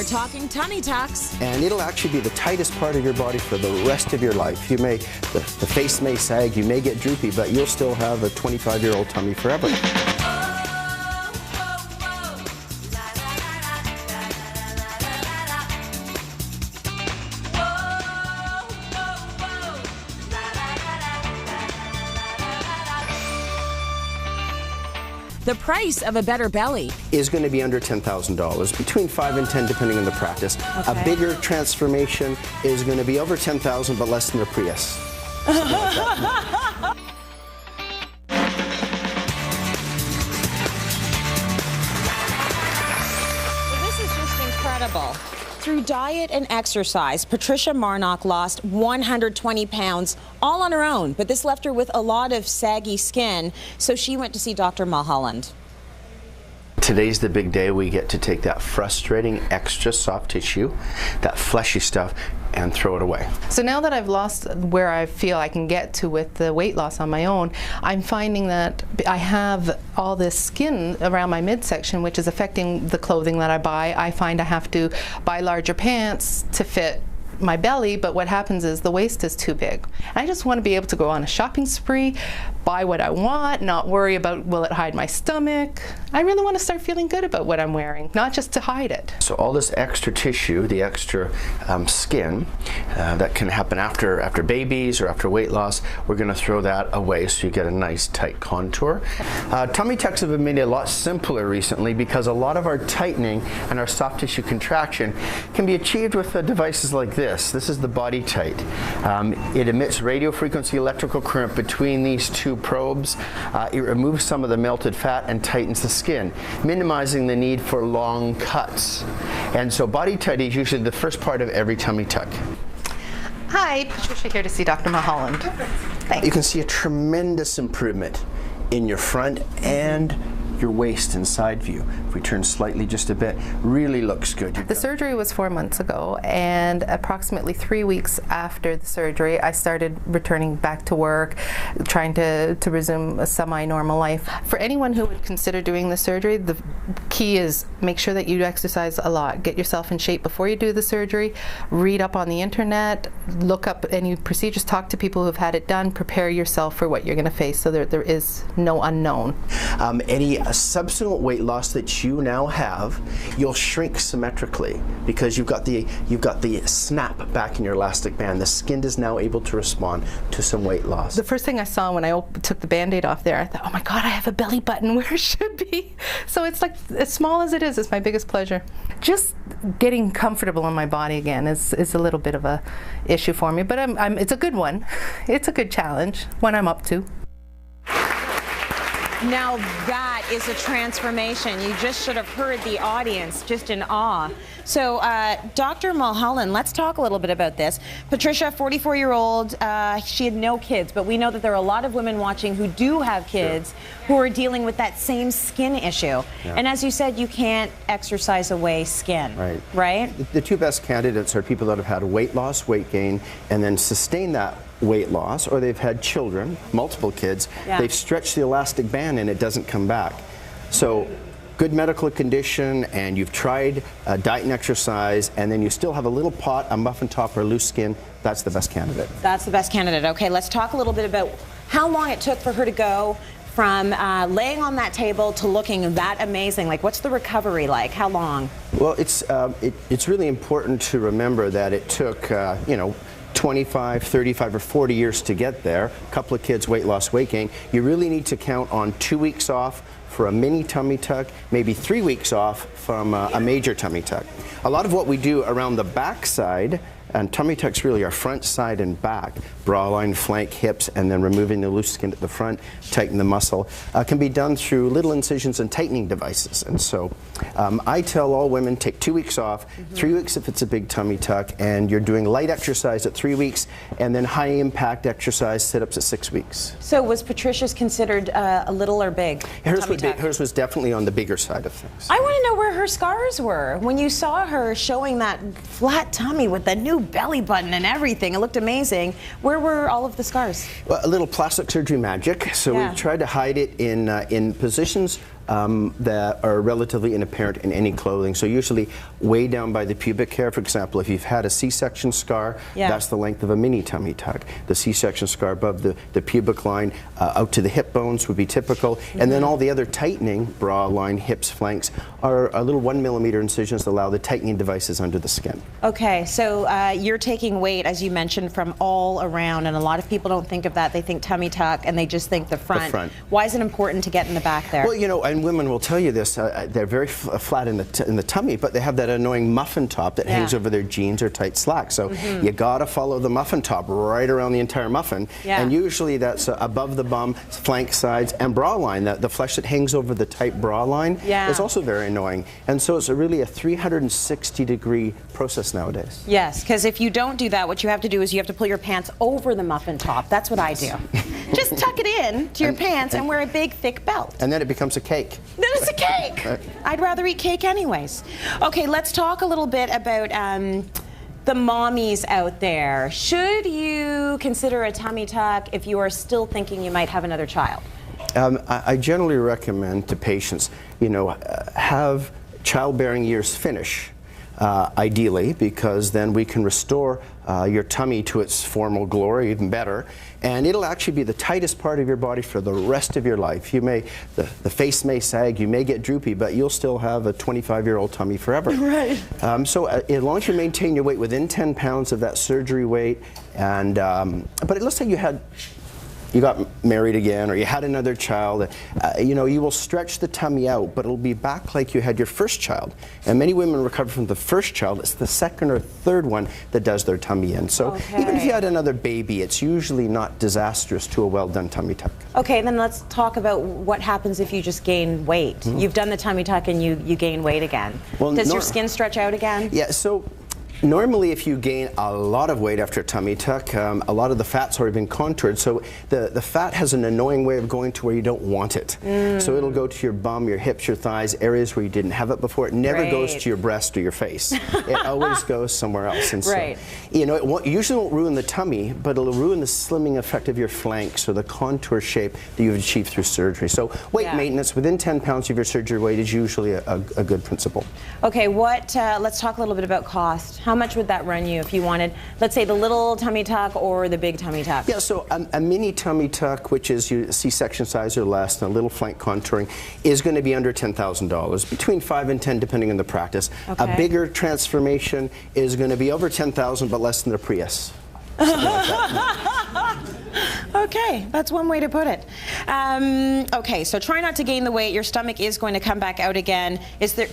talking tummy tucks. And it'll actually be the tightest part of your body for the rest of your life. You may, the face may sag, you may get droopy, but you'll still have a 25-year-old tummy forever. The price of a better belly is going to be under $10,000, between 5 and 10 depending on the practice. Okay. A bigger transformation is going to be over 10,000 but less than a Prius. This is just incredible. Through diet and exercise, Patricia Marnock lost 120 pounds all on her own, but this left her with a lot of saggy skin, so she went to see Dr. Mulholland. Today's the big day. We get to take that frustrating extra soft tissue, that fleshy stuff, and throw it away. So now that I've lost where I feel I can get to with the weight loss on my own, I'm finding that I have all this skin around my midsection, which is affecting the clothing that I buy. I find I have to buy larger pants to fit my belly, but what happens is the waist is too big. I just want to be able to go on a shopping spree, buy what I want, not worry about will it hide my stomach. I really want to start feeling good about what I'm wearing, not just to hide it. So all this extra tissue, the extra skin that can happen after babies or after weight loss, we're going to throw that away so you get a nice tight contour. Tummy tucks have been made a lot simpler recently because a lot of our tightening and our soft tissue contraction can be achieved with devices like this. This is the BodyTite. It emits radio frequency electrical current between these two probes. It removes some of the melted fat and tightens the skin, minimizing the need for long cuts. And so BodyTite is usually the first part of every tummy tuck. Hi, Patricia here to see Dr. Mulholland. Thanks. You can see a tremendous improvement in your front and your waist and side view. If we turn slightly just a bit, really looks good. The surgery was 4 months ago, and approximately 3 weeks after the surgery, I started returning back to work, trying to resume a semi-normal life. For anyone who would consider doing the surgery, the key is make sure that you exercise a lot. Get yourself in shape before you do the surgery. Read up on the internet, look up any procedures, talk to people who have had it done, prepare yourself for what you're going to face so there is no unknown. Any subsequent weight loss that you now have, you'll shrink symmetrically because you've got the snap back in your elastic band. The skin is now able to respond to some weight loss. The first thing I saw when I took the Band-Aid off there, I thought, oh my God, I have a belly button where it should be. So it's like, as small as it is, it's my biggest pleasure. Just getting comfortable in my body again is a little bit of a issue for me, but it's a good one. It's a good challenge, one I'm up to. Now that is a transformation. You just should have heard the audience just in awe. So Dr. Mulholland, let's talk a little bit about this. Patricia, 44-year-old, she had no kids, but we know that there are a lot of women watching who do have kids who are dealing with that same skin issue. Yeah. And as you said, you can't exercise away skin, right? The two best candidates are people that have had weight loss, weight gain, and then sustain that weight loss, or they've had children, multiple kids, they've stretched the elastic band and it doesn't come back. So good medical condition and you've tried diet and exercise and then you still have a little pot, a muffin top, or loose skin, that's the best candidate. That's the best candidate. Okay, let's talk a little bit about how long it took for her to go from laying on that table to looking that amazing. Like, what's the recovery like? How long? Well, it's really important to remember that it took, you know, 25, 35, or 40 years to get there. A couple of kids, weight loss, weight gain. You really need to count on 2 weeks off for a mini tummy tuck, maybe 3 weeks off from a major tummy tuck. A lot of what we do around the back side, and tummy tucks really are front, side, and back, bra line, flank, hips, and then removing the loose skin at the front, tighten the muscle, can be done through little incisions and tightening devices. And so I tell all women, take 2 weeks off, 3 weeks if it's a big tummy tuck, and you're doing light exercise at 3 weeks, and then high impact exercise, sit-ups at 6 weeks. So was Patricia's considered a little or big? Hers was definitely on the bigger side of things. I want to know where her scars were. When you saw her showing that flat tummy with the new belly button and everything, it looked amazing. Where were all of the scars? Well, a little plastic surgery magic. So we tried to hide it in positions that are relatively inapparent in any clothing. So usually way down by the pubic hair, for example, if you've had a C-section scar, that's the length of a mini tummy tuck. The C-section scar above the pubic line out to the hip bones would be typical. And then all the other tightening, bra line, hips, flanks, are a little 1 millimeter incisions that allow the tightening devices under the skin. Okay, so you're taking weight, as you mentioned, from all around, and a lot of people don't think of that. They think tummy tuck, and they just think the front. Why is it important to get in the back there? Well, you know, and women will tell you this, they're very flat in the tummy, but they have that annoying muffin top that hangs over their jeans or tight slacks. So you gotta follow the muffin top right around the entire muffin, and usually that's above the bum, flank sides, and bra line. The flesh that hangs over the tight bra line is also very annoying. And so it's really a 360-degree process nowadays. Yes, because if you don't do that, what you have to do is you have to pull your pants over the muffin top. That's what I do. Just tuck it in to your pants and wear a big, thick belt. And then it becomes a cake. Then it's a cake. I'd rather eat cake anyways. Okay, let's talk a little bit about the mommies out there. Should you consider a tummy tuck if you are still thinking you might have another child? I generally recommend to patients, you know, have childbearing years finish. Ideally, because then we can restore your tummy to its formal glory even better, and it'll actually be the tightest part of your body for the rest of your life. You may, the face may sag, you may get droopy, but you'll still have a 25-year-old tummy forever. Right. So as long as you maintain your weight within 10 pounds of that surgery weight, and but let's say you got married again, or you had another child, you know, you will stretch the tummy out, but it'll be back like you had your first child. And many women recover from the first child. It's the second or third one that does their tummy in. So even if you had another baby, it's usually not disastrous to a well-done tummy tuck. Okay, then let's talk about what happens if you just gain weight. You've done the tummy tuck and you gain weight again. Well, does your skin stretch out again? Yeah, so normally if you gain a lot of weight after a tummy tuck, a lot of the fat's already been contoured, so the fat has an annoying way of going to where you don't want it. So it'll go to your bum, your hips, your thighs, areas where you didn't have it before. It never goes to your breast or your face. It always goes somewhere else. And so, you know, it usually won't ruin the tummy, but it'll ruin the slimming effect of your flanks or the contour shape that you've achieved through surgery. So weight maintenance within 10 pounds of your surgery weight is usually a good principle. Okay, let's talk a little bit about cost. How much would that run you if you wanted, let's say, the little tummy tuck or the big tummy tuck? Yeah, so a mini tummy tuck, which is C-section size or less, and a little flank contouring, is going to be under $10,000, between 5 and 10 depending on the practice. A bigger transformation is going to be over 10,000 but less than a Prius. Okay, that's one way to put it. Okay, so try not to gain the weight. Your stomach is going to come back out again.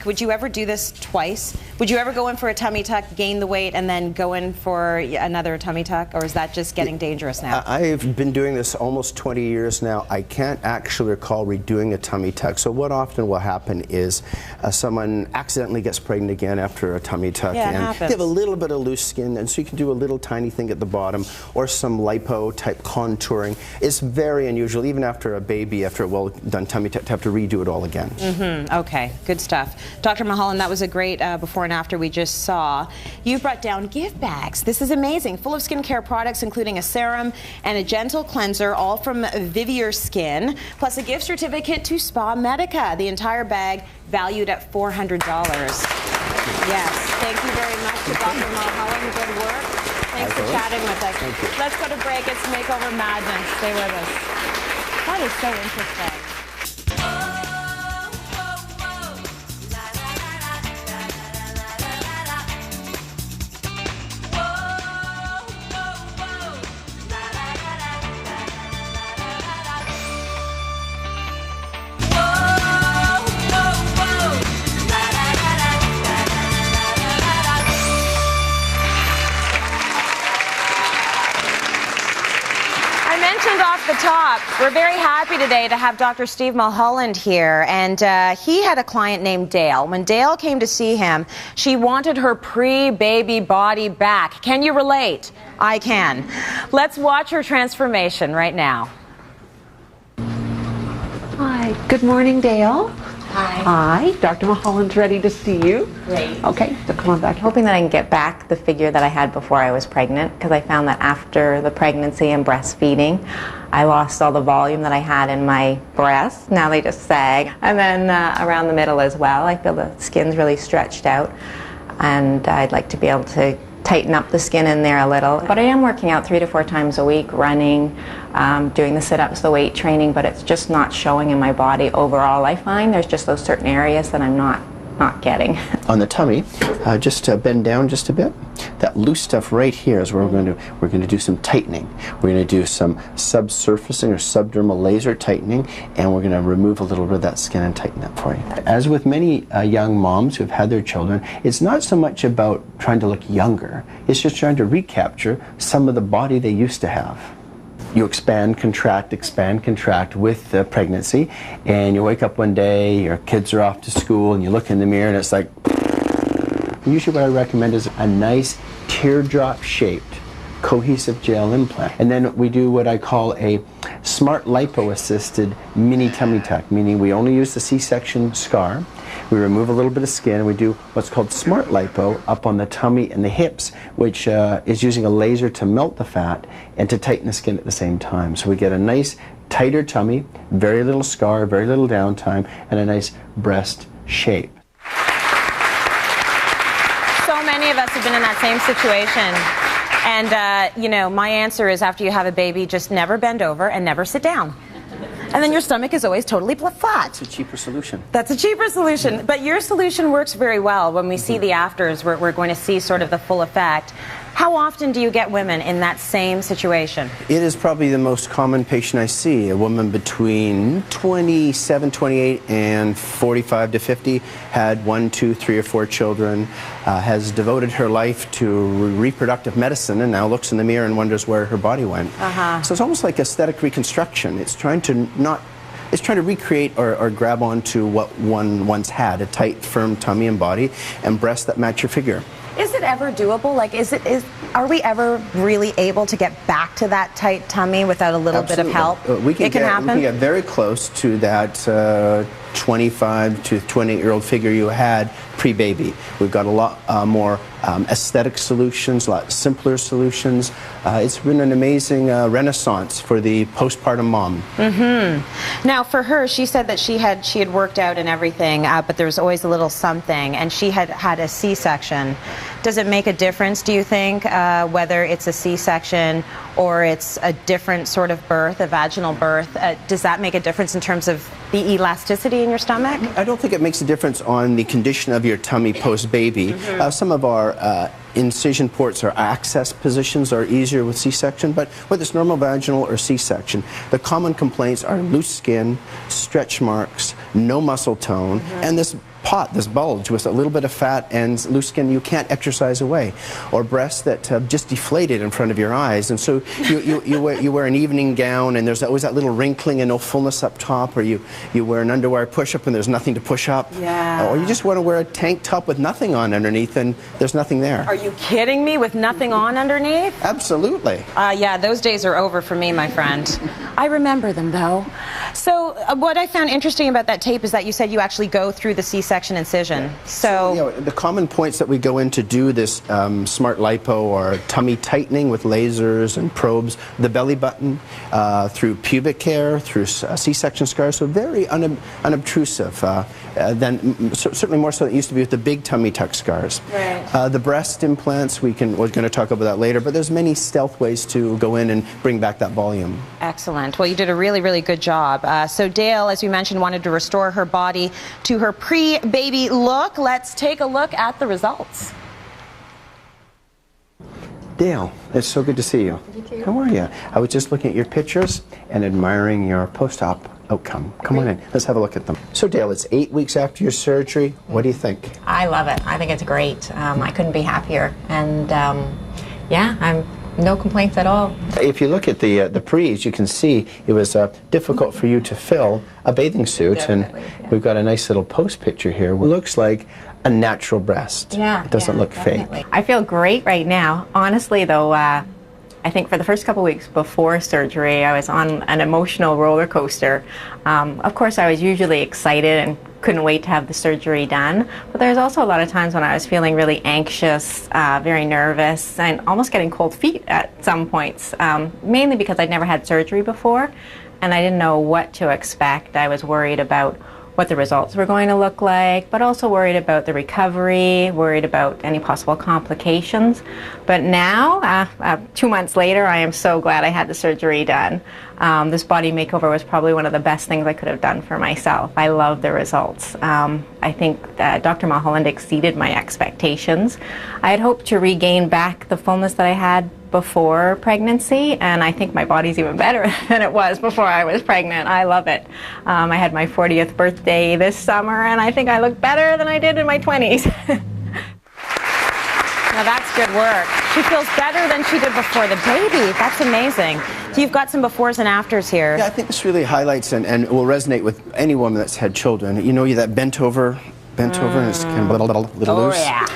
Would you ever do this twice? Would you ever go in for a tummy tuck, gain the weight, and then go in for another tummy tuck? Or is that just getting dangerous now? I've been doing this almost 20 years now. I can't actually recall redoing a tummy tuck. So what often will happen is someone accidentally gets pregnant again after a tummy tuck. And they have a little bit of loose skin, and so you can do a little tiny thing at the bottom, or some lipo type contouring. It's very unusual, even after a baby, after a well-done tummy tuck, to have to redo it all again. Okay, good stuff. Dr. Mulholland, that was a great before and after we just saw. You brought down gift bags. This is amazing. Full of skincare products, including a serum and a gentle cleanser, all from Vivier Skin, plus a gift certificate to SpaMedica. The entire bag valued at $400. Yes, thank you very much to Dr. Mulholland. Good work. Thanks for chatting with us. Let's go to break. It's Makeover Madness. Stay with us. That is so interesting. Off the top, we're very happy today to have Dr. Steve Mulholland here, and he had a client named Dale. When Dale came to see him, she wanted her pre-baby body back. Can you relate? I can. Let's watch her transformation right now. Hi, good morning, Dale. Hi. Hi, Dr. Mulholland's ready to see you. Great. Okay, so come on back. Hoping that I can get back the figure that I had before I was pregnant, because I found that after the pregnancy and breastfeeding, I lost all the volume that I had in my breasts. Now they just sag. And then around the middle as well, I feel the skin's really stretched out. And I'd like to be able to tighten up the skin in there a little. But I am working out 3 to 4 times a week, running, doing the sit-ups, the weight training, but it's just not showing in my body overall. I find there's just those certain areas that I'm not getting. On the tummy, just bend down just a bit. That loose stuff right here is where we're going to do some tightening. We're going to do some subsurfacing or subdermal laser tightening, and we're going to remove a little bit of that skin and tighten that for you. As with many young moms who have had their children, it's not so much about trying to look younger. It's just trying to recapture some of the body they used to have. You expand, contract with pregnancy, and you wake up one day, your kids are off to school, and you look in the mirror and it's like, usually what I recommend is a nice teardrop shaped cohesive gel implant. And then we do what I call a smart lipo assisted mini tummy tuck, meaning we only use the C-section scar. We remove a little bit of skin, and we do what's called smart lipo up on the tummy and the hips, which is using a laser to melt the fat and to tighten the skin at the same time. So we get a nice tighter tummy, very little scar, very little downtime, and a nice breast shape. So many of us have been in that same situation. And, you know, my answer is after you have a baby, just never bend over and never sit down. And then your stomach is always totally flat. It's a cheaper solution. That's a cheaper solution. But your solution works very well. When we see the afters, we're going to see sort of the full effect. How often do you get women in that same situation? It is probably the most common patient I see. A woman between 27, 28, and 45 to 50, had 1, 2, 3, or 4 children, has devoted her life to reproductive medicine, and now looks in the mirror and wonders where her body went. So it's almost like aesthetic reconstruction. It's trying to recreate or grab onto what one once had, a tight, firm tummy and body, and breasts that match your figure. Is it ever doable? Like, are we ever really able to get back to that tight tummy without a little bit of help? We can happen? We can get very close to that 25 to 28-year-old figure you had pre-baby. We've got a lot more aesthetic solutions, a lot simpler solutions. It's been an amazing renaissance for the postpartum mom. Now, for her, she said that she had worked out and everything, but there was always a little something, and she had had a C-section. Does it make a difference, do you think, whether it's a C-section or it's a different sort of birth, a vaginal birth? Does that make a difference in terms of the elasticity in your stomach? I don't think it makes a difference on the condition of your tummy post-baby. Some of our incision ports or access positions are easier with C-section, but whether it's normal vaginal or C-section, the common complaints are loose skin, stretch marks, no muscle tone, and this pot, this bulge with a little bit of fat and loose skin you can't exercise away, or breasts that have just deflated in front of your eyes, and so you wear an evening gown and there's always that little wrinkling and no fullness up top, or you wear an underwire push-up and there's nothing to push up, or you just want to wear a tank top with nothing on underneath and there's nothing there. Are you kidding me? With nothing on underneath? Absolutely. Yeah, those days are over for me, my friend. I remember them, though. So what I found interesting about that tape is that you said you actually go through the C-section incision. So you know, the common points that we go in to do this smart lipo or tummy tightening with lasers and probes, the belly button, through pubic hair, through C-section scars, so very unobtrusive. Certainly more so than it used to be with the big tummy tuck scars. Right. The breast implants, we're going to talk about that later, but there's many stealth ways to go in and bring back that volume. Excellent. Well, you did a really, really good job. So Dale, as we mentioned, wanted to restore her body to her pre-baby look. Let's take a look at the results. Dale, it's so good to see you. You too. How are you? I was just looking at your pictures and admiring your post-op outcome. Come on in. Let's have a look at them. So Dale, it's 8 weeks after your surgery. What do you think? I love it. I think it's great. I couldn't be happier. And yeah, I'm no complaints at all. If you look at the pre's, you can see it was difficult for you to fill a bathing suit. Definitely, and yeah. we've got a nice little post picture here. It looks like a natural breast. Yeah. It doesn't look definitely. fake. I feel great right now. Honestly, though, I I think for the first couple weeks before surgery, I was on an emotional roller coaster. Of course, I was usually excited and couldn't wait to have the surgery done, but there's also a lot of times when I was feeling really anxious, very nervous, and almost getting cold feet at some points, mainly because I'd never had surgery before, and I didn't know what to expect. I was worried about what the results were going to look like, but also worried about the recovery, worried about any possible complications. But now, 2 months later, I am so glad I had the surgery done. This body makeover was probably one of the best things I could have done for myself. I love the results. I think that Dr. Mulholland exceeded my expectations. I had hoped to regain back the fullness that I had before pregnancy, and I think my body's even better than it was before I was pregnant. I love it. I had my 40th birthday this summer, and I think I look better than I did in my 20s. Now that's good work. She feels better than she did before the baby. That's amazing. So you've got some befores and afters here. Yeah, I think this really highlights and will resonate with any woman that's had children. You know, you that bent over and it's kind of a little loose. Yeah.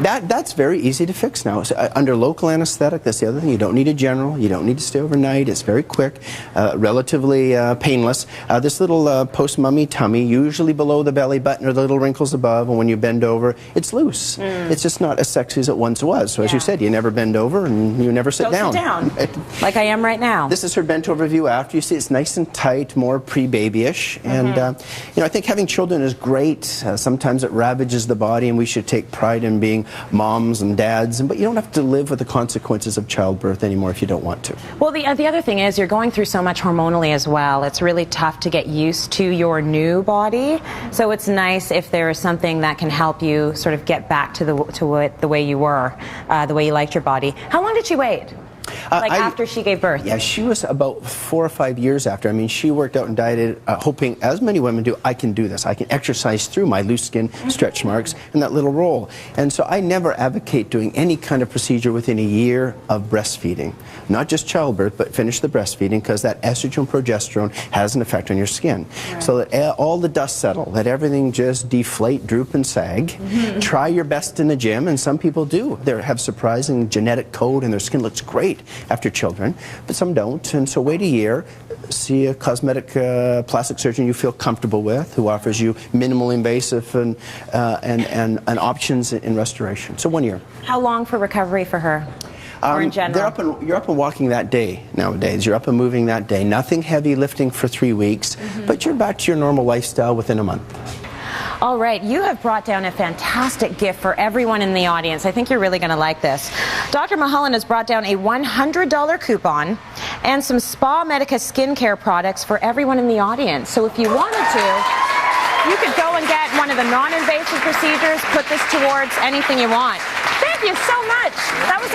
That's very easy to fix now. So, under local anesthetic, that's the other thing. You don't need a general. You don't need to stay overnight. It's very quick, relatively painless. This little post-mummy tummy, usually below the belly button or the little wrinkles above, and when you bend over, it's loose. It's just not as sexy as it once was. So as you said, you never bend over and you never sit down. Don't sit down, like I am right now. This is her bent over view after. You see it's nice and tight, more pre-babyish. And you know, I think having children is great. Sometimes it ravages the body, and we should take pride in being moms and dads. But you don't have to live with the consequences of childbirth anymore if you don't want to. Well, the other thing is you're going through so much hormonally as well. It's really tough to get used to your new body. So it's nice if there is something that can help you sort of get back to the way you were, the way you liked your body. How long did she wait? Like after she gave birth? Yeah, she was about 4 or 5 years after. I mean, she worked out and dieted, hoping, as many women do, I can do this. I can exercise through my loose skin, stretch marks, and that little roll. And so I never advocate doing any kind of procedure within a year of breastfeeding. Not just childbirth, but finish the breastfeeding, because that estrogen progesterone has an effect on your skin. Right. So that all the dust settle, that everything just deflate, droop, and sag. Try your best in the gym, and some people do. They have surprising genetic code, and their skin looks great after children, but some don't. And so wait a year, see a cosmetic plastic surgeon you feel comfortable with, who offers you minimal invasive and options in restoration. So 1 year. How long for recovery for her? Or in general? You're up and walking that day nowadays. You're up and moving that day. Nothing heavy lifting for 3 weeks, but you're back to your normal lifestyle within a month. All right, you have brought down a fantastic gift for everyone in the audience. I think you're really going to like this. Dr. Mulholland has brought down a $100 coupon and some SpaMedica skincare products for everyone in the audience. So if you wanted to, you could go and get one of the non-invasive procedures, put this towards anything you want. Thank you so much. That was